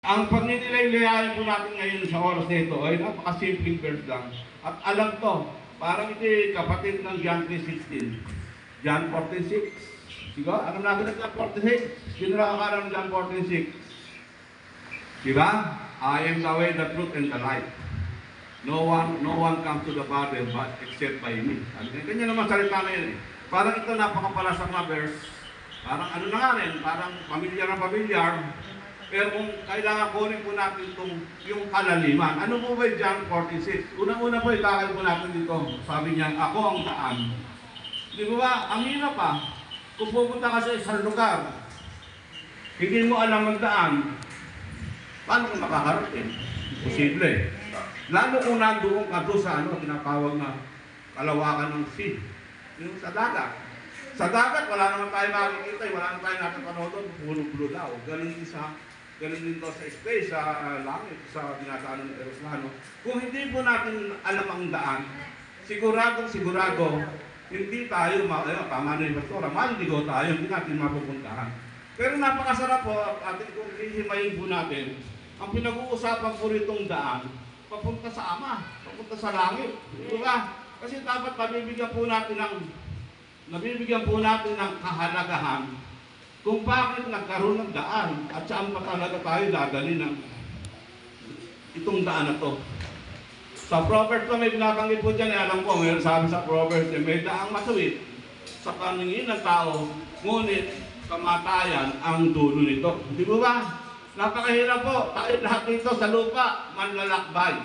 Ang pagninilay-layayan po natin ngayon sa oras na ito ay napakasimpleng verse lang. At alam to, parang ito kapatid ng John 3:16. John 14:6. Diba? Alam natin ang John 14:6. Sino nakakala ng John 14:6? Diba? I am the way, the truth, and the life. No one comes to the Father but except by me. Ganyan naman salita na yun eh. Parang ito napakapalasak na verse. Parang ano na nga rin, parang pamilyar na pamilyar. Pero kung kailangan kunin po natin yung kalaliman. Ano po ba yung John 14:6? Unang-una po itakal po natin dito. Sabi niya, ako ang daan. Di ba? Ang hirap pa. Kung pupunta ka sa isang lugar, hindi mo alam ang daan, paano kung makakarating? Posible. Lalo kung nandoon ka doon sa tinatawag na kalawakan ng sea. Yung sa dagat. Sa dagat, wala naman tayo makikita, wala naman tayo nakapanood doon, puno-puno daw. Ganun din to sa space, sa langit, sa dinadaanan ng aeroplano. Kung hindi po natin alam ang daan, sigurado, hindi tayo, tama na yung pastora, maligo tayo, hindi natin mapupuntahan. Pero napakasarap po, atin kung hihimayin po natin, ang pinag-uusapan po ritong daan, papunta sa Ama, papunta sa langit. Diba? Kasi dapat nabibigyan po natin ng kahalagahan kung bakit nagkaroon ng daan at saan pa talaga tayo dadali ng itong daan na to. Sa Proverbs may binabanggit po dyan, alam ko, mayroon sabi sa Proverbs, may daang matuwid sa paningin ng tao, ngunit kamatayan ang dulo nito. Di ba ba? Napakahirap po, tayo lahat dito sa lupa, manlalakbay.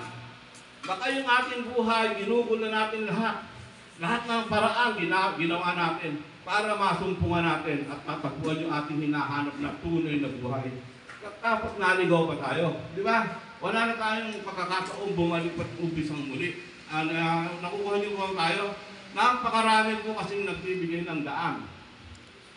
Baka yung ating buhay, ginugulo natin lahat. Lahat ng paraan ginawa natin para masumpungan natin at matagpuan yung ating hinahanap na tunay na buhay. Tapos naligaw pa tayo. Di ba? Wala na tayong pagkakataong bumalik at umpisang muli. Nakukuha niyo po tayo. Napakarami po kasing nagbibigay ng daan.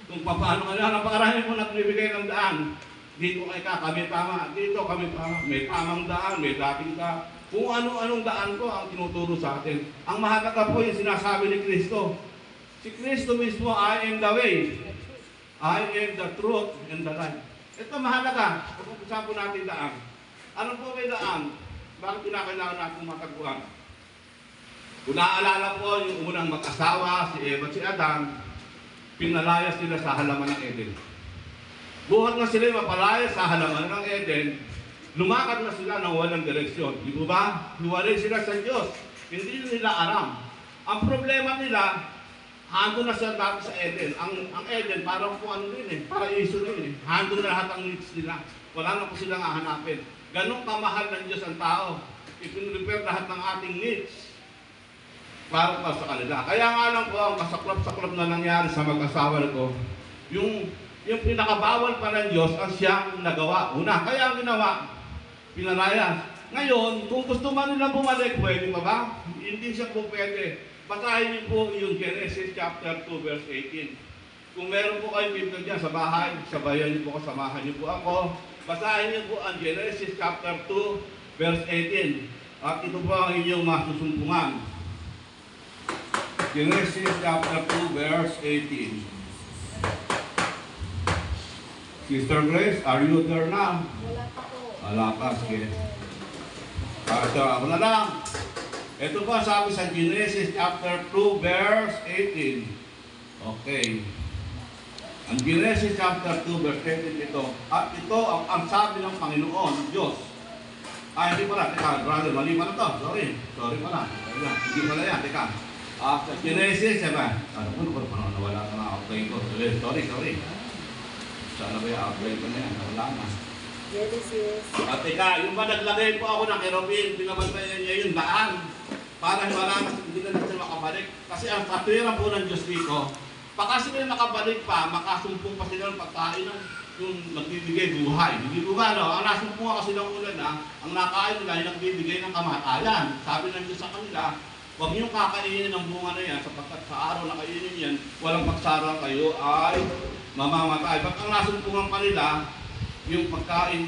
Kung paano napakarami po nagbibigay ng daan. Dito kami tama, dito kami tama. May tamang daan, may dating daan. Kung ano-anong daan ko ang tinuturo sa atin. Ang mahalaga po yung sinasabi ni Kristo. Si Kristo mismo, I am the way. I am the truth and the life. Ito mahalaga. Pag-usapan po natin daan. Ano po may daan? Bakit kinakailangan natin matagpuan? Kung naaalala po yung unang mag-asawa, si Eva at si Adan, pinalayas sila sa halaman ng Eden. Buhat na sila mapalaya sa halaman ng Eden, lumakad na sila ng walang direksyon. Di ba? Hiwalay sila sa Diyos. Hindi nila alam. Ang problema nila, hando na sila dati sa Eden. Ang Eden, parang kung ano rin paraiso rin hando na lahat ang needs nila. Wala na po silang hahanapin. Ganong kamahal ng Diyos ang tao. Ipinrepair lahat ng ating needs para pa sa kanila. Kaya nga lang po, ang kasaklap-saklap na nangyari sa mag-asawa ko, yung pinakabawal pa ng Diyos ang siyang nagawa. Una, kaya ang ginawa, pinalayas. Ngayon, kung gusto man nila bumalik, pwede pa ba? Hindi siya po pwede. Basahin niyo po yung Genesis chapter 2 verse 18. Kung meron po kayong Biblia dyan sa bahay, sabayan niyo po ako, samahan niyo po ako. Basahin niyo po ang Genesis chapter 2 verse 18. At ito po ang inyong masusumpungan. Genesis chapter 2 verse 18. Sister Grace, are you there now? Wala pa po. Wala pa, sige. Ako na lang. Ito po sabi sa Genesis chapter 2 verse 18. Okay. Ang Genesis chapter 2 verse 18 ito. At ito ang sabi ng Panginoon, Diyos. Hindi pala, teka, brother, mali pala to. Sorry pala. Hindi pala yan, teka. Sa Genesis, diba? Nawala ka na outline ko. Sorry. Sana ba yung outline ko na yan? Wala na. Genesis. At teka, yung ba naglagay po ako ng kerubin, binabantayan niya yung daan para hindi na natin makabalik. Kasi ang katwiran po ng Diyos dito, baka sila makabalik pa, makasumpong pa sila ng pagkain ng yung nagbibigay buhay. Hindi po ba, no? Ang nasumpong kasi ng ulan ang nakain nila yung nagbibigay ng kamatayan. Sabi ng Diyos sa kanila, huwag niyong kakainin ng bunga na yan sapagkat sa araw na kainin yan, walang pagsara kayo ay mamamatay. Ba't ang nasumpungan pa nila, yung pagkain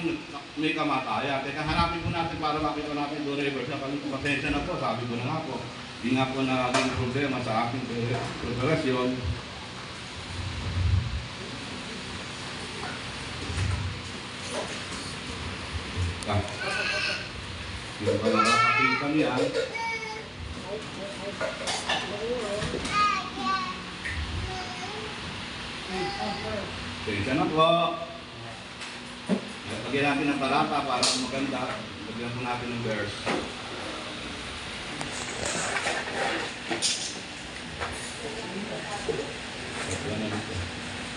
may kamatayan. Teka, hanapin po natin para makita natin doon river. Pasensya na po, sabi ko na nga po. Hindi nga po naging problema sa aking preparasyon. Ah, yung ka nakakakita niya. Tensya na po. Lagyan natin ng talata para maganda. Lagyan po natin ng verse.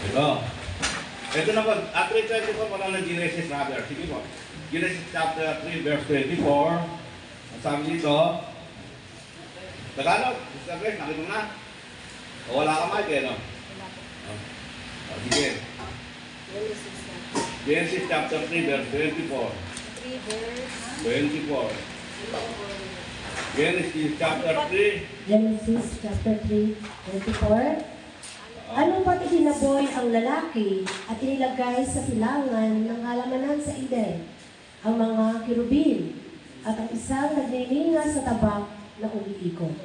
Ito. Ito na po. At 3:24 pala ng Genesis rather. Sige po. Genesis chapter 3 verse 24. Ang sabi dito. Tagalog. Mr. Grace, nakita mo na? O wala ka mic eh, no? Sige. Genesis chapter 3 verse 24. 24. Genesis chapter 3. Genesis chapter 3, 24. Anong pati sinaboy ang lalaki at inilagay sa silangan ng halamanan sa Eden, ang mga kirubin, at ang isang nagnininga sa tabak na umiikot,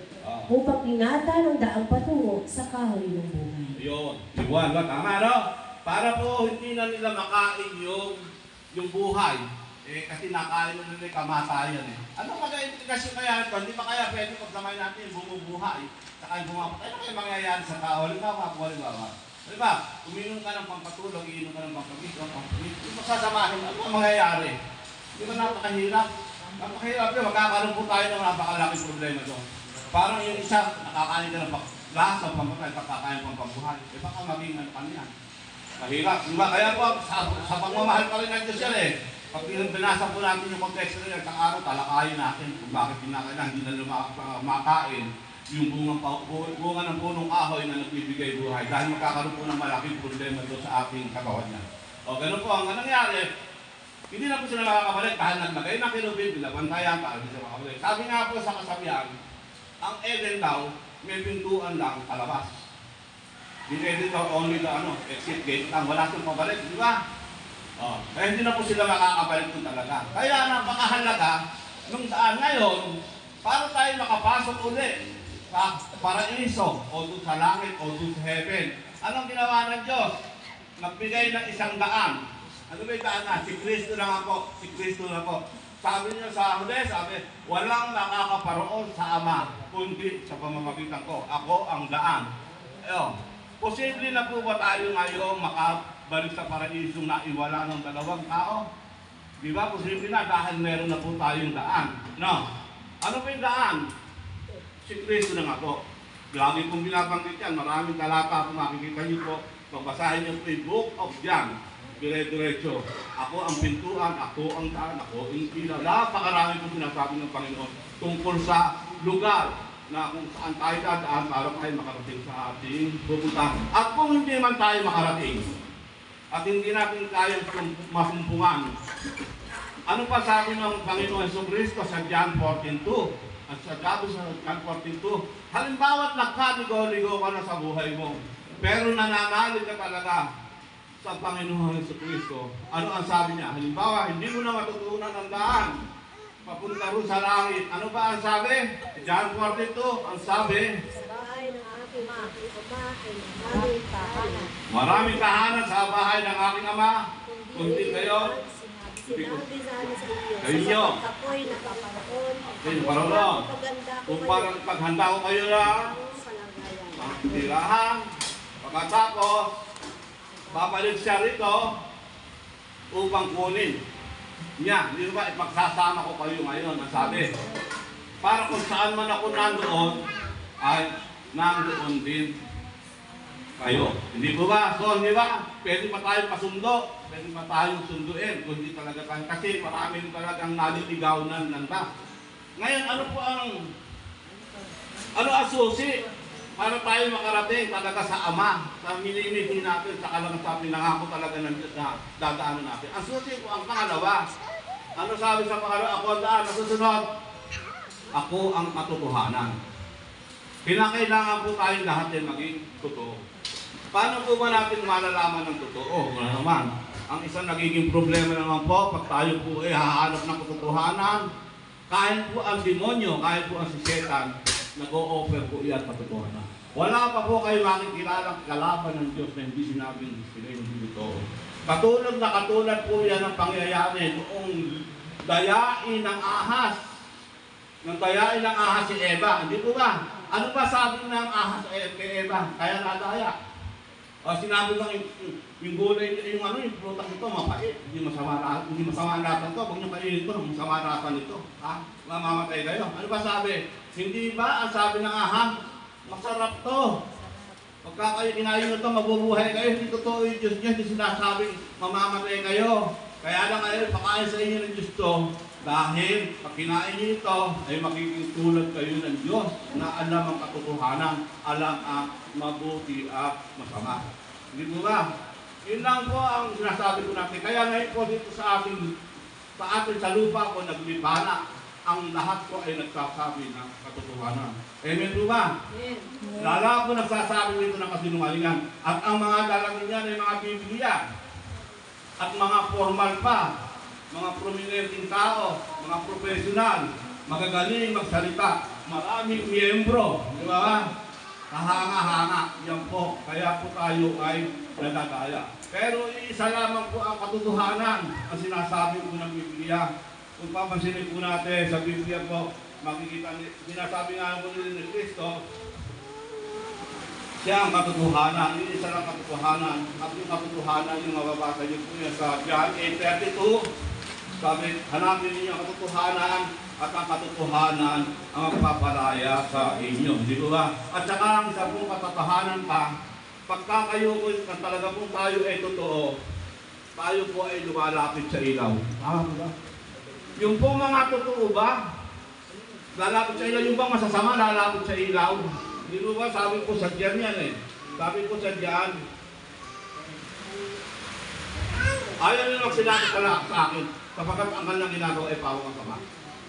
upang ingatan ang daang patungo sa kahoy ng buhay. Yun. Iwan ba? Tama, no? Para po hindi na nila makain yung buhay. Eh, kasi nakain na nila kamatayan eh. Ano kaya implikasyon kaya ito? Hindi ba kaya pwede pagsamay natin yung bumubuhay? Saka yung bumapatay. Ano kaya mangyayari sa tao? Halimbawa, diba? Uminom ka ng pampatulog, iinom ka ng pampagito, yung masasamahin, ano ang mangyayari? Di ba napakahirap? Napakahirap yun. Magkakaroon po tayo ng napakalaking problema doon. Parang yung isa, nakakain ka ng lasa, pampatay, pagkakain pang pambuhay. Eh baka maging ano kanyan. Mahirap. Diba? Kaya po, sa pagmamahal pa rin ng Diyos yan eh. Pag binasa po natin yung konteksto nila, sa araw, talakayin natin kung bakit kinakailangan hindi na makain yung bunga ng punong kahoy na nagbibigay buhay dahil magkakaroon po ng malaking problema doon sa ating katawan niya. O ganun po, ang nangyari, hindi na po sila makakabalik dahil naglagay na kinubin, bilabantayan, para hindi sila makakabalik. Sabi nga po sa kasabihan, ang Eden daw, may pintuan lang kalabas. Yung Eden daw, only the exit gate lang, wala silang pabalik, di ba? Kaya hindi na po sila makakabalik doon talaga. Kaya napakahalaga nung daan ngayon para tayo makapasok ulit sa paraiso o doon sa langit o doon sa heaven. Anong ginawa ng Diyos? Nagbigay ng isang daan. Ano ba yung daan na? Si Kristo na nga po. Si Kristo na po. Sabi niya sa huli, sabi, walang makakaparoon sa Ama kundi sa pamamagitan ko. Ako ang daan. Posible na po ba tayo ngayon makabalik sa paraiso na iwala ng dalawang tao? Di ba? Posible na dahil meron na po tayong daan. No? Ano po yung daan? Si Kristo na nga po. Lagi pong binabanggit yan. Maraming talata po makikita niyo po. Pagbasahin niyo po yung Book of John. Dire-diretso. Ako ang pintuan, ako ang daan, ako ang ilaw. Napakarami po sinasabi ng Panginoon tungkol sa lugar na kung saan tayo dadaan para tayo makarating sa ating pupuntahan. At kung hindi man tayo makarating, at hindi natin kayang masumpungan, ano pa sabi ng Panginoon Jesucristo sa John 14:2? At sa John 14:2, halimbawa't nagkaligo-ligo ka na sa buhay mo, pero nananalig ka talaga sa Panginoon Jesucristo. Ano ang sabi niya? Halimbawa, hindi mo na matutunan ang daan papunta rin sa langit. Ano ba ang sabi? John 42, ang sabi, Sa bahay ng aking ama ay maraming tahanan. maraming tahanan sa bahay ng aking ama, kundi kayo, Sinabi namin sa iyo, Sa inyo. sapagkat ako'y nakaparoon. Paraon. Paganda ko Kung parang paghanda ko kayo na ang tirahan, pagkatapos, babalik siya rito upang kunin niya. Hindi ba, ipagsasama ko kayo ngayon, ang sabi. Para kung saan man ako nandoon, ay nandoon din kayo. Hindi po ba? So, hindi ba? Pwede pa tayong pasundo. Pwede pa tayong sunduin. Kung hindi talaga tayo. Kasi maraming talagang naliligaw ng ba. Ngayon, ano po ang susi para tayo makarating talaga sa Ama, sa minimiti natin, sa kalangasabi nangako talaga ng Diyos na dadaanan natin. Ang susi po ang pangalawa. Ano sabi sa pangalawa? Ako ang daan. Nasusunod. Ako ang katotohanan. Kinakailangan po tayong lahat ay maging totoo. Paano po ba natin malalaman ng totoo? Wala naman. Ang isang nagiging problema naman po, pag tayo po ay hahanap ng katotohanan, kahit po ang demonyo, kahit po ang si Satan, nag-o-offer po iyan katotohanan. Wala pa po kayo makikilalang kalaban ng Diyos na hindi sinabing sila hindi totoo. Katulad po yan ang pangyayari noong dayain ng ahas. Nang dayain ng ahas si Eva, hindi po ba? Ano ba sabi ng ahas kay Eva? Kaya nadaya. O sinabi lang yung gulay, yung prutang ito, mapait. Hindi masama natin ito. Huwag niyo kainin ito, masama natin ito. Ha? Mamamatay kayo. Ano ba sabi? Hindi ba ang sabi ng ahas? Masarap to. Pagka kayo kinain ito, mabubuhay kayo. Hindi totoo yung Diyos niya. Hindi sinasabing mamamatay kayo. Kaya lang kayo, pakain sa inyo ng Diyos to. Dahil pag kinain niyo ito, ay magiging tulad kayo ng Diyos na alam ang katotohanan, alam ang mabuti at masama. Hindi po ba? Yun lang po ang sinasabi ko natin. Kaya ngayon po dito sa ating sa lupa ko naglibana. Ang lahat po ay nagsasabi ng katotohanan. Amen po ba? Amen. Lala po nagsasabi nito ng kasinungalingan. At ang mga dalangin niyan ay mga Biblia. At mga formal pa. Mga prominenteng tao, mga profesional, magagaling magsalita, maraming miyembro, di ba? Kahanga-hanga, yan po. Kaya po tayo ay nadadaya. Pero isa lamang po ang katotohanan ang sinasabi po ng Biblia. Kung papansinin po natin sa Biblia po, makikita, sinasabi nga po ni Kristo, siya ang katotohanan, isa lang katotohanan. At yung katotohanan yung mababasa niyo po niya sa John 8:32. Sabi, hanapin niyo ang katotohanan at ang katotohanan ang magpapalaya sa inyo. Di ba? At saka ang isa pong katotohanan pa, pagka kayo po, talaga po tayo ay totoo, tayo po ay lumalapit sa ilaw. Ba? Yung pong mga totoo ba, lalapit sa ilaw, yung bang masasama, lalapit sa ilaw. Di ba? Sabi ko sa diyan yan eh. Sabi ko sa diyan, ayaw nyo sinabi pala sa akin, kapag ang kanilang ginagawa ay pawang ang sama.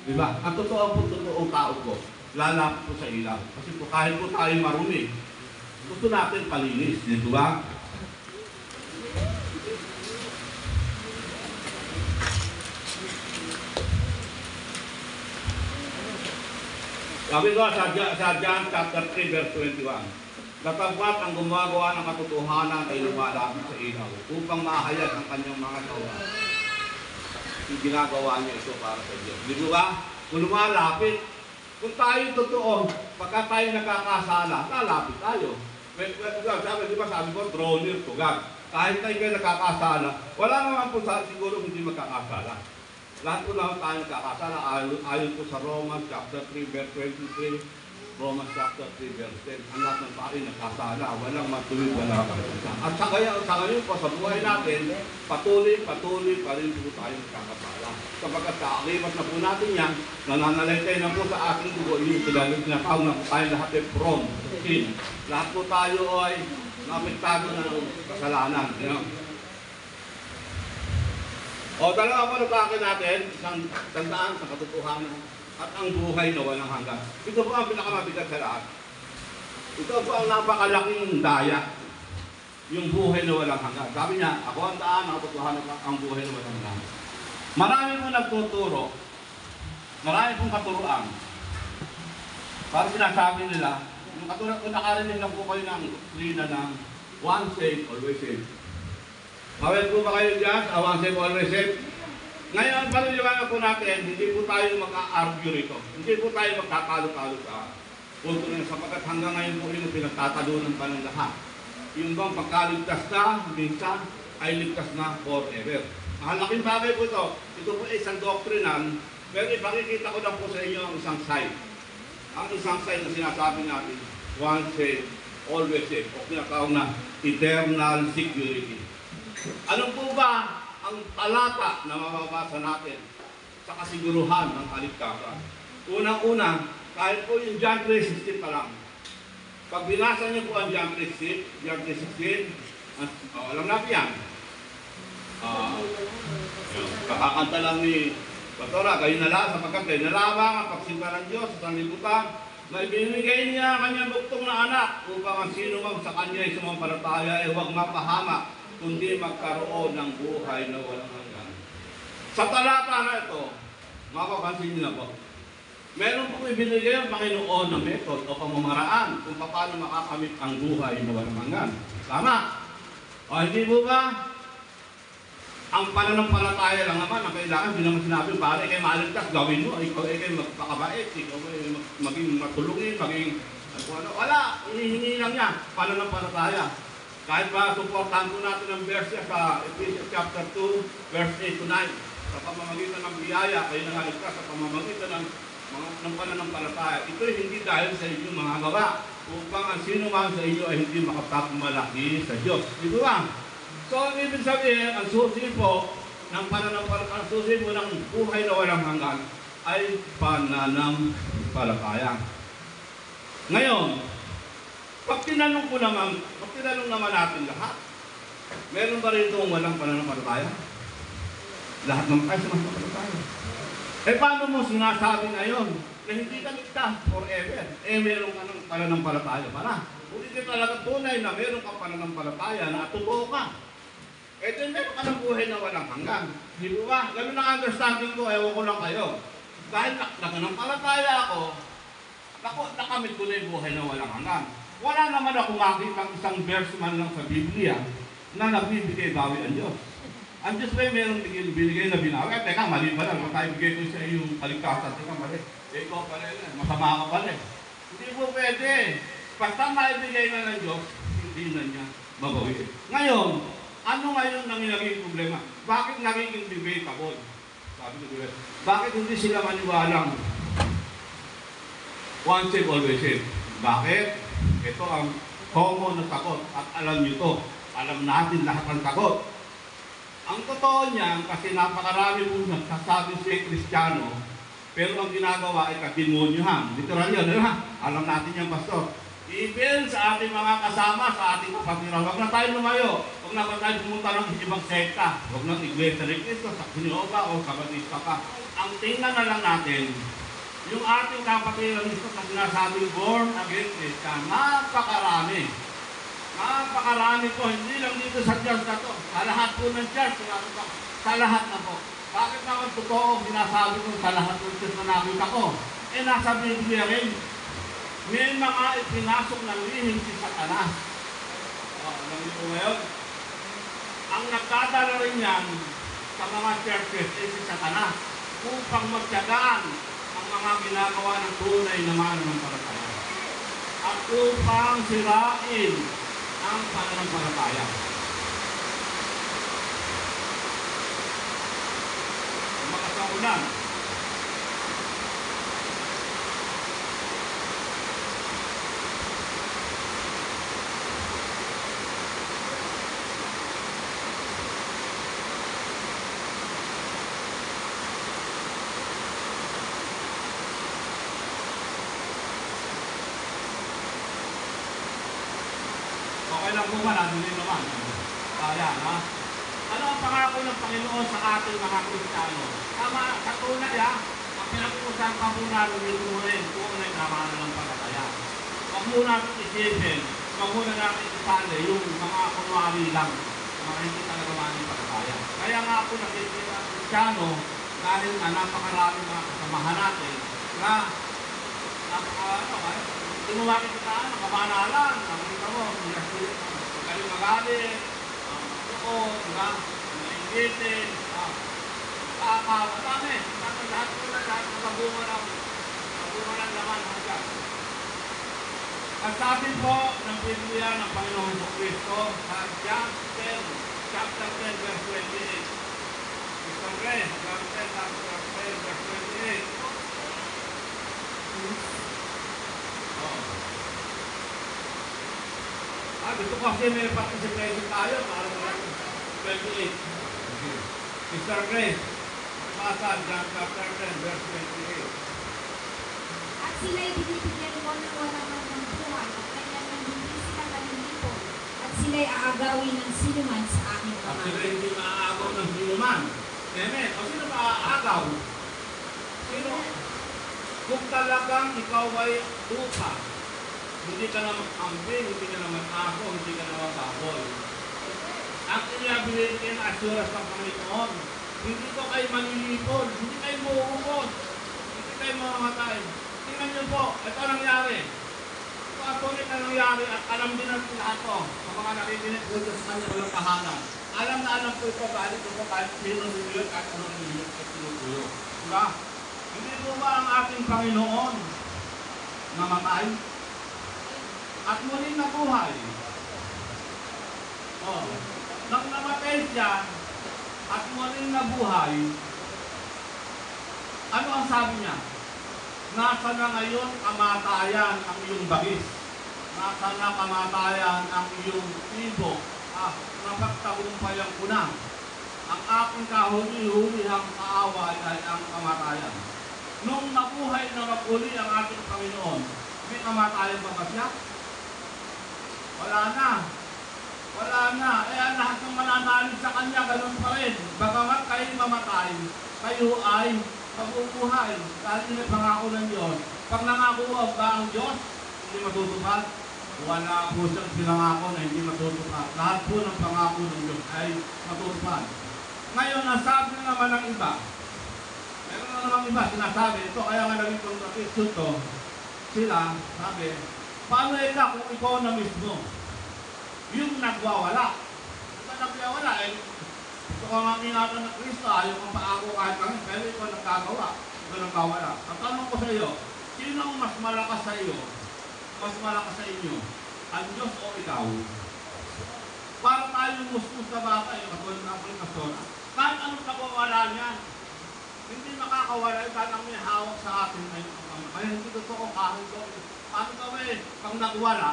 Diba? Ang totoo po, totoong tao ko, lalapit po sa ilaw. Kasi po kahit po tayo marumi, gusto natin palinis. Dito ba? Sabi ko sa John chapter 3 verse 21. Katagbat ang gumagawa ng katotohanan ay lumalapit sa ilaw upang mahayag ang kanyang mga gawa. Yung ginagawa niya ito para sa Diyos. Di ba? Kung lumalapit, kung tayo totoo, pagka tayo nakakasala, lalapit tayo. Sabi ko, draw near to God. Kahit tayo kayo nakakasala, wala naman po siguro hindi magkakasala. Lahat po naman tayo nakakasala. Ayon po sa Romans chapter 3 verse 23, Romans chapter 3 verse 10, ang lahat ng tayo nakasala, walang matuwid, walang kakasala. At sa ngayon po, sa buhay natin, patuloy pa rin po tayo nakakasala. Kapag kakalipas na po natin yan, nananalaytay na po sa ating dugo, yung tinatawag na tayo lahat ay prone to sin. Lahat po tayo ay napiktado ng kasalanan. You know? O talaga po nagkakakin natin, isang tandaan sa katotohanan at ang buhay na walang hanggan. Ito po ang pinakamabigat sa lahat. Ito po ang napakalaking daya. Yung buhay na walang hanggan. Sabi niya, ako ang daan, ang katotohanan ang buhay na walang hanggan. Marami po nagtuturo. Marami pong katuruan. Para sinasabi nila, yung katulad kung nakarinig lang po kayo ng doktrina ng one saved, always saved. Kawin po ba kayo dyan? One saved, always saved? Ngayon, paliliwanag po natin, hindi po tayo mag-argue rito. Hindi po tayo magtatalo-talo sa punto na sapagkat hanggang ngayon po yung pinagtatalunan pa ng lahat. Yung bang pagkaligtas na, minsan, ay ligtas na forever. Ang laking bagay po ito. Ito po ay isang doctrinal, pero ipakikita ko lang po sa inyo ang isang side. Ang isang side na sinasabi natin, once saved, always saved. O tinatawag na eternal security. Ano po ba ang talata na mababasa natin sa kasiguruhan ng kaligtasan? Unang-una, kahit po yung John 3:16 pa lang. Pag binasa niyo po ang John 3:16, alam natin yan. Kakakanta lang ni Pastora, kayo na lang sapagkat kayo nalamang ang pagsinta ng Diyos sa sanlibutan na ibinigay niya ang kanyang buktong na anak upang ang sino man sa kanya ay sumampalataya ay huwag mapahamak kundi magkaroon ng buhay na walang hanggan. Sa talata na ito, mapapansin niyo na po, meron po ibinigay ang Panginoon na method o pamamaraan kung paano makakamit ang buhay na walang hanggan. Tama? O hindi po ba? Ang pananampalataya lang naman, ang kailangan, hindi naman sinabi, pare, kayo maligtas, gawin mo, ikaw ay kayo magpakabait, ikaw ay maging matulungin, maging, wala, hinihingi lang niya, pananampalataya. Kahit ba, supportahan po natin ang verse sa Ephesians chapter 2, verse 8 to 9, sa pamamagitan ng biyaya, kayo nangaligtas, sa pamamagitan ng pananampalataya. Ito'y hindi dahil sa inyong mga gawa, upang ang sino man sa inyo ay hindi makapagmalaki sa Diyos. Dito ba? So, ang ibig sabihin, ang susi po ng pananampalataya, ang susi po ng buhay na walang hanggan ay pananampalataya. Ngayon, pag tinanong naman natin lahat, meron ba rin itong walang pananampalataya? Lahat naman tayo sumasampalataya. Eh, paano mo sinasabi ngayon na hindi ka ligtas forever? Eh, meron ka ng pananampalataya para. Kung hindi talaga tunay na meron kang pananampalataya na totoo ka, eh, din meron ka ng buhay na walang hanggan. Di ba? Ganun ang understanding ko, ewan ko lang kayo. Dahil nananampalataya ako, nakamit ko na yung buhay na walang hanggan. Wala naman ako makikita isang verse man lang sa Biblia na nagbibigay bawi ang Diyos. Ang Diyos ba mayroong binigay na binawi? Teka, mali pa lang. Kung tayo bigay ko sa iyong kaligtasan, teka, mali. Ikaw pala yun. Masama ka pala. Hindi po pwede. Basta maibigay na ng Diyos, hindi na niya mabawi. Ngayon, ano ngayon ang naging problema? Bakit naging debatable? Sabi ko, bakit hindi sila maniwalang once saved, always saved? Bakit? Ito ang common na sagot. At alam nyo to. Alam natin lahat ang sagot. Ang totoo niyan, kasi napakarami po nagsasabi siya Kristiyano, pero ang ginagawa ay kademonyohan. Literal yun, alam natin yan, Pastor. Even sa ating mga kasama, sa ating kapatiran, huwag na tayo lumayo. Huwag na ba tayo pumunta ng ibang sekta. Huwag na iglesia ni Cristo, sa Jehovah o sa Batista pa. Ang tingnan na lang natin, yung ating kapatiran nito na sinasabing born again Christian, napakarami. Napakarami po, hindi lang dito sa church na to. Sa lahat po ng church, sa lahat na po. Bakit naman totoo, sinasabi ko sa lahat ng church na nakita ko? Eh, nasa Biblia rin. May mga ipinasok ng lihim si Satanas. Alam niyo po ngayon? Ang nagdadala rin yan sa mga churches ay si Satanas upang magtyagaan ang mga ginagawa ng tunay na mananampalataya. At upang sirain ang pananampalataya. Makasaunan. Okay lang po ba? Nandun din naman. Ayan, ha? Ano ang pangako ng Panginoon sa ating mga Kristiyano? Tama, sa tunay, ha? Ang pinag-uusapan pa po natin yung tunay na mananampalataya. Huwag muna natin isipin, huwag muna natin isali yung mga kunwari lang, mga hindi talaga mananampalataya. Kaya nga po nakikita ang Kristiyano, dahil na napakarami mga kasamahan natin, na hindi mo makikita, nakabanalan, nakikita mo, magaling magalit, diba? Naingitin, madami, lahat ng bunga ng laman hanggang. Ang sabi po ng Biblia ng Panginoon Kristo sa John 10, chapter 10, verse 28. Mr. Ray, John 10, chapter 10, verse 28. Gusto ko kasi may participation tayo para maraming 28. Mr. Grace, basa John chapter 10, verse 28. At sila'y binibigyan ko ng walang ng buhay at kanya nang hindi sila kalilipon at sila'y aagawin ng sinuman sa aking At kamay. sila hindi maaagaw ng sinuman. Amen. O sino maaagaw? Sino? Kung talagang ikaw ay tupa, hindi ka naman ambing, hindi ka naman ako, hindi ka naman baboy. Ang inabilitin assurance ng Panginoon, hindi ko kayo manilipon, hindi kayo mauubos, hindi kayo mamamatay. Tingnan niyo po, ito nangyari. Ito actually na nangyari at alam din natin lahat to, sa mga nakikinig ko sa kanya walang tahanan. Alam na alam ko ito, balik ito kahit sino ninyo at ano ninyo at sinutuyo. Diba? Hindi po ba ang ating Panginoon namatay? At muling nabuhay. Oh. Nang namatay siya at muling nabuhay, ano ang sabi niya? Nasa na ngayon kamatayan ang iyong bagis. Nasa na kamatayan ang iyong tibo. Napagtagumpayan ko na. Ang aking kahuli-hulihang kaaway ay ang kamatayan. Nung nabuhay na mapuli ang ating Panginoon, may kamatayan ba ba siya? Wala na. Wala na. Eh, ang lahat ng mananalig sa Kanya, ganun pa rin. Bagamat kayo mamatay, kayo ay mabubuhay. Dahil may pangako ng Diyos. Pag nangako ba ang Diyos, hindi matutupad? Wala po siyang pinangako na hindi matutupad. Lahat po ng pangako ng Diyos ay matutupad. Ngayon, nasabi na naman ng iba. Meron na naman iba, sinasabi, ito kaya nga naging contradiction to. Sila, sabi, paano ika kung ikaw na mismo? Yung nagwawala. Ito nagwawala, ito ka nga ingatan ng Kristo, ayaw kang paako kahit kami, pero ikaw nagkagawa. Ito nagkawala. Ang tanong ko sa iyo, sino ang mas malakas sa iyo? Mas malakas sa inyo? Ang Diyos o ikaw? Para tayong musmus na bata, yung katulad ng Apple Pastora. Kahit anong nagwawala niyan, hindi makakawala yung kahit ang may hawak sa atin ngayon. Kaya hindi totoo kahit ko. Paano gawin? Pag nagwala,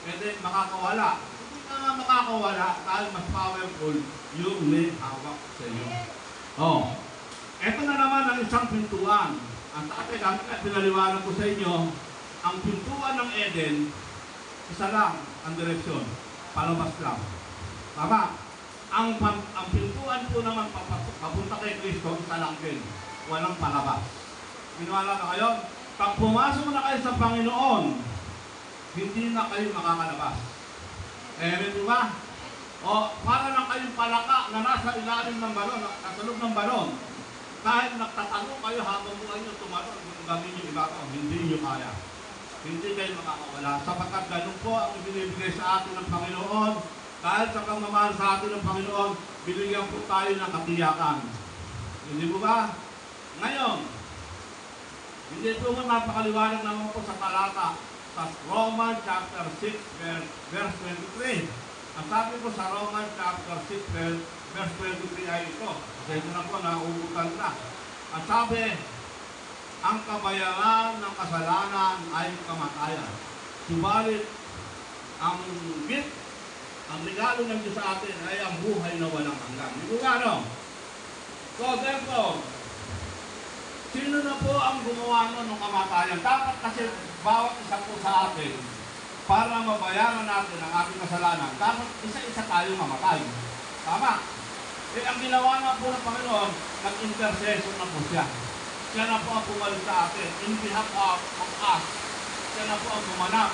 pwede makakawala. Hindi ka nga makakawala dahil mas powerful yung may hawak sa iyo. Oh. Ito na naman ang isang pintuan. Ang tatay namin at pinaliwanag ko sa inyo, ang pintuan ng Eden, isa lang ang direksyon, palabas lang. Tama? Ang pintuan po naman papunta kay Kristo, isa lang din. Walang palabas. Minuwala na kayo? Pag pumasok na kayo sa Panginoon, hindi na kayo makakalabas. Di ba? O, para lang kayong palaka na nasa ilalim ng balon, nasa loob ng balon. Kahit nagtatanong kayo habang buhay nyo tumalon, kung gawin nyo iba ko, hindi nyo kaya. Hindi kayo makakawala. Sapagkat ganun po ang binibigay sa atin ng Panginoon. Dahil sa pagmamahal sa atin ng Panginoon, binigyan po tayo ng katiyakan. Hindi po ba? Ngayon, hindi po mo napakaliwanag naman po sa talata sa Romans chapter 6 verse 23. Ang sabi po sa Romans chapter 6 verse 23 ay ito. Kasi ito na po, nauutan na. Ang sabi, ang kabayaran ng kasalanan ay kamatayan. Subalit, ang gift, ang regalo ng Diyos sa atin ay ang buhay na walang hanggan. Di ba ano? So therefore, sino na po ang gumawa ng kamatayan? Dapat kasi bawat isa po sa atin, para mabayaran natin ang ating kasalanan, dapat isa-isa tayo mamatay. Tama? Eh, ang ginawa na po ng Panginoon, nag-intercession na po siya. Siya na po ang bumalik sa atin. In behalf of us, siya na po ang bumanap.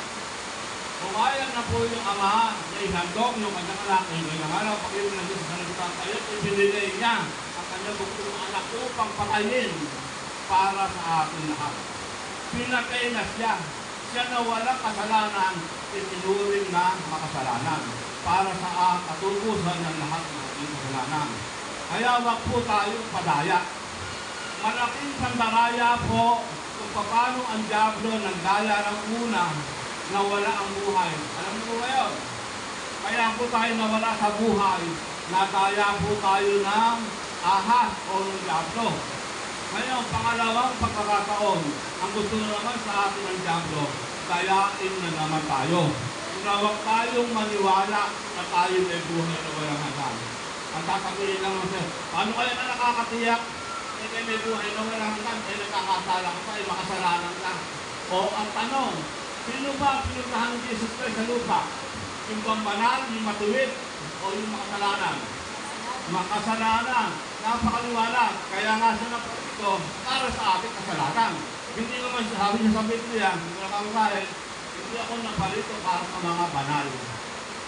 Pumayag na po yung Ama na ihandog yung kanyang anak. Yung nangalang pag-ibig ng Diyos sa sanagitang kayo, ibinigay niya ang kanyang bukong anak upang patayin para sa atin lahat. Pinatay na siya. Siya na walang kasalanan, itinuring na makasalanan para sa katubusan ng lahat ng ating kasalanan. Kaya wag po tayong padaya. Malaking pandaraya po kung paano ang Diablo nagdaya ng una na wala ang buhay. Alam mo po ngayon? Kaya po tayo nawala sa buhay, nadaya po tayo ng ahas o ng Diablo. Ngayon, pangalawang pagkakataon, ang gusto naman sa atin ng Diablo, dayain na naman tayo. Huwag tayong maniwala na tayo may buhay na walang hanggan. Ang sasabihin lang naman siya, paano kaya na nakakatiyak? Kayo may buhay na walang hanggan, kayo nagkakasala ka pa, ay makasalanan ka. O ang tanong, sino ba pinuntahan ng Jesus Christ sa lupa? Yung bang banal, yung matuwid, o yung makasalanan? Makasalanan. Napakaliwanag. Kaya nga siya na ito para sa ating kasalanan. Hindi naman sabi niya sa Biblia, hindi na kamukhain, hindi ako napalito para sa mga banal.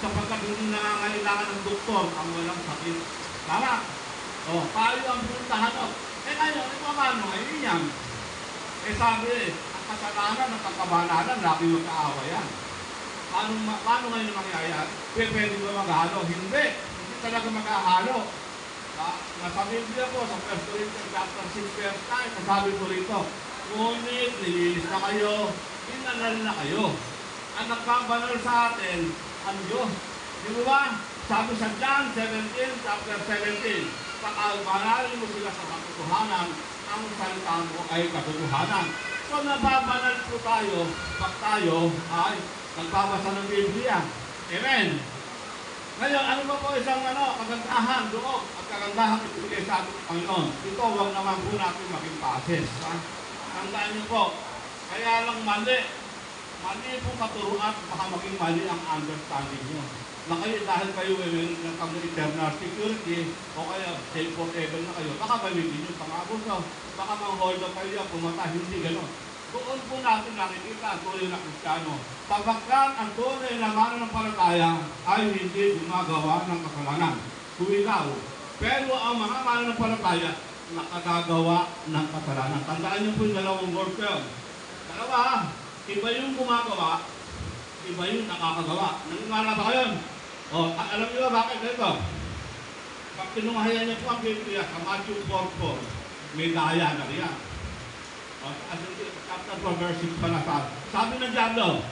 Sapagkat hindi nangangailangan ng doktor ang walang sakit. Tama? O, tayo ang pinuntahan o. Eh ngayon, ito paano? Ngayon yan. Eh sabi, ang kasalanan at ang kabanalan, laki magkaawa yan. Paano ngayon mangyayari? Pwede ba maghalo? Hindi talaga makahalo. Nasa Biblia po, sa 1 Corinthians chapter 6, verse 9, nasabi po rito, ngunit nililis na kayo, inanal na kayo. Ang nagpapanal sa atin, ang Diyos. Di ba? Sabi sa John 17, chapter 17, pag-albanalin mo sila sa katotohanan, ang salita mo ay katotohanan. So nababanal po tayo, pag tayo ay nagbabasa ng Biblia. Amen. Ngayon, ano ba po isang kagandahan doon at kagandahan ibigay sa ating Panginoon? Ito, huwag naman po natin maging pases. Tandaan niyo po, kaya lang mali po katuruan, baka maging mali ang understanding niyo. Na kayo, dahil kayo ng internal security, o kaya safe forever na kayo, baka gamitin niyo pang-abuso, baka mang-hold up kayo, pumatay, hindi gano'n. Doon po natin nakikita ang tunay na Kristiyano. Pagkat ang tunay na mananampalataya ay hindi gumagawa ng kasalanan. Huwigaw. Pero ang mga mananampalataya nakagagawa ng kasalanan. Tandaan niyo po yung dalawang word ko yun. Dalawa, iba yung gumagawa, iba yung nakakagawa. Nangyala ba kayo? O, alam niyo ba bakit ito? Pag tinungahayan niyo po ang Biblia sa Matthew 4:4, may daya na riyan. Chapter 4, verse 6 pa na sabi ng Diablo,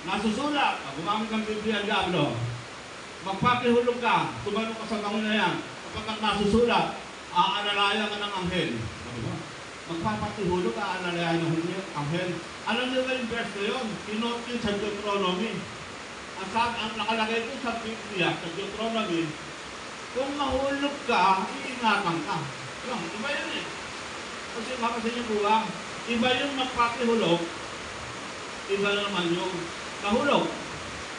nasusulat, gumamit ng Biblia ang Diablo, magpapihulog ka, tumalong ka sa bangon na yan, kapag nasusulat, aalalayan ka ng anghel. Magpapatihulog, aalalayan ng anghel. Alam niyo ba yung verse na yun? Kinot yun sa Deuteronomy. Ang nakalagay ko sa Biblia, sa Deuteronomy, kung mahulog ka, iingatan ka. Iba yan eh. Kasi makasin yung buwang, iba yung magpapihulog, iba naman yung nahulog.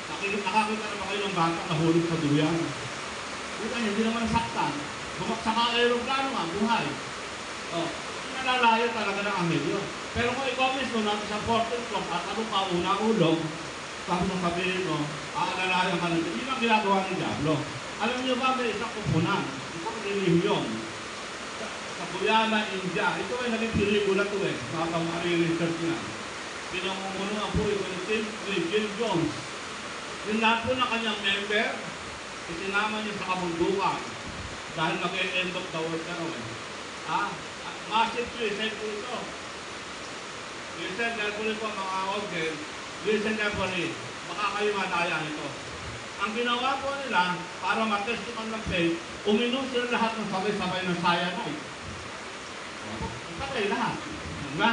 Nakakita naman kayo ng bata nahulog sa duyan. Kita nyo, hindi naman nasaktan. Bumaksak ang aeroplano nga, buhay. Nalalayo talaga ng anghel yun. Pero kung ikaw mismo natin sa 14th floor at ano ka unang-ulog, tapos ang sabihin mo, aalalayan ka nito. Yun ang ginagawa ng Diablo. Alam niyo ba, may isang kupunan, isang relihiyon, sa Guyana, India. Ito ay naging pelikula ito eh. Mga pang-research na. Pinamumunuan po ito ni Jim Jones. Yung lahat po ng kanyang member, isinama niya sa kabundukan. Dahil mag-end of the world ka naman. Massive suicide po ito. Listen carefully po mga organ. Listen carefully. Baka kayo madaya nito. Ang ginawa po nila, para matestikan ng faith, uminom sila lahat ng sabay-sabay ng cyanide. Patay lahat. Diba?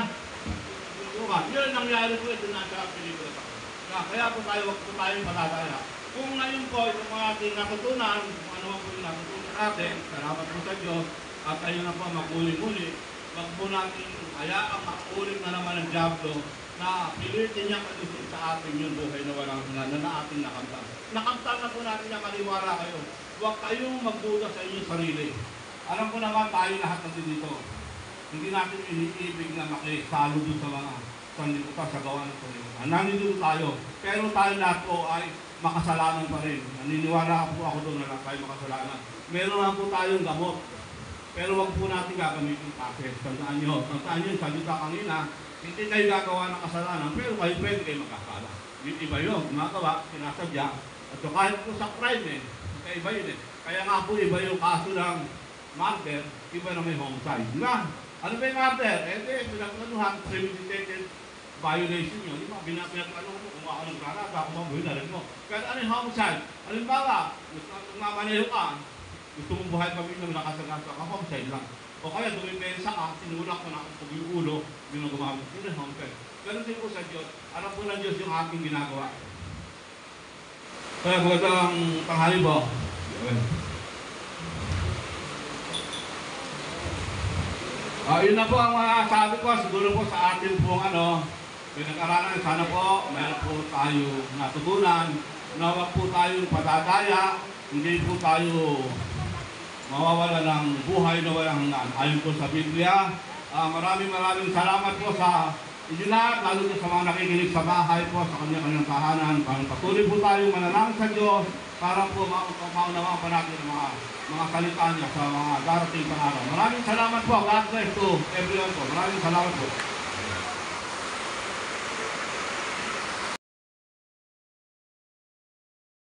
Yun ang nangyari po ito na sa pelikula. Kaya po tayo, wag po tayong patataya. Kung ngayon po, itong mga ating natutunan, kung ano po yung natutunan natin, salamat po sa Diyos, at ayun na po magmuli-muli, wag po natin hayaang makulit na naman ng Diablo na pilitin niya kalisin sa atin yung buhay na walang hanggan na ating nakamtan. Nakamtan na po natin niya, maniwala kayo. Huwag kayong magduda sa inyong sarili. Alam ko naman tayo lahat natin dito. Hindi natin iniibig na makisalo doon sa mga sanlibutan sa gawa ng Panginoon. Nandito tayo. Pero tayo lahat po ay makasalanan pa rin. Naniniwala po ako doon na lang tayo makasalanan. Meron lang po tayong gamot. Pero wag po natin gagamitin package. Tandaan nyo, sabi ka kanina, hindi kayo gagawa ng kasalanan, pero kayo pwede kayo magkakala. Iba yun, gumagawa, sinasadya. At so, kahit po sa crime iba yun eh. Kaya nga po iba yung kaso ng murder, iba na may homicide. Diba? Ano ba yung murder? Pinagkanuhan, premeditated violation yun. Di ba? Pinagkanuhan mo, kung ako nagkarata, kung mabuhay na rin mo. Kaya ano yung homicide? Halimbawa, kung mamaneho ka, gusto mong buhay pamilya mo nakasagasa ka, homicide lang. O kaya dumipensa ka, sinulak mo na kung yung ulo, yung gumamit. Yun ang homicide. Ganun din po sa Diyos. Alam po ng Diyos yung aking ginagawa. Kaya magandang tanghali po. Yun na po ang mga sabi ko, siguro po sa atin pong pinag-aralan, sana po meron po tayo natutunan na wag po tayong padadaya, hindi po tayo mawawala ng buhay na walang hanggan. Ayon po sa Biblia, maraming salamat po sa inyo lahat, lalo sa mga nakikinig sa bahay po, sa kanyang tahanan. Patuloy po tayong manalangin sa Diyos para po maunawaan pa natin ang mga salita niya sa mga darating pang araw. Maraming salamat po. God bless to everyone po. Maraming salamat po.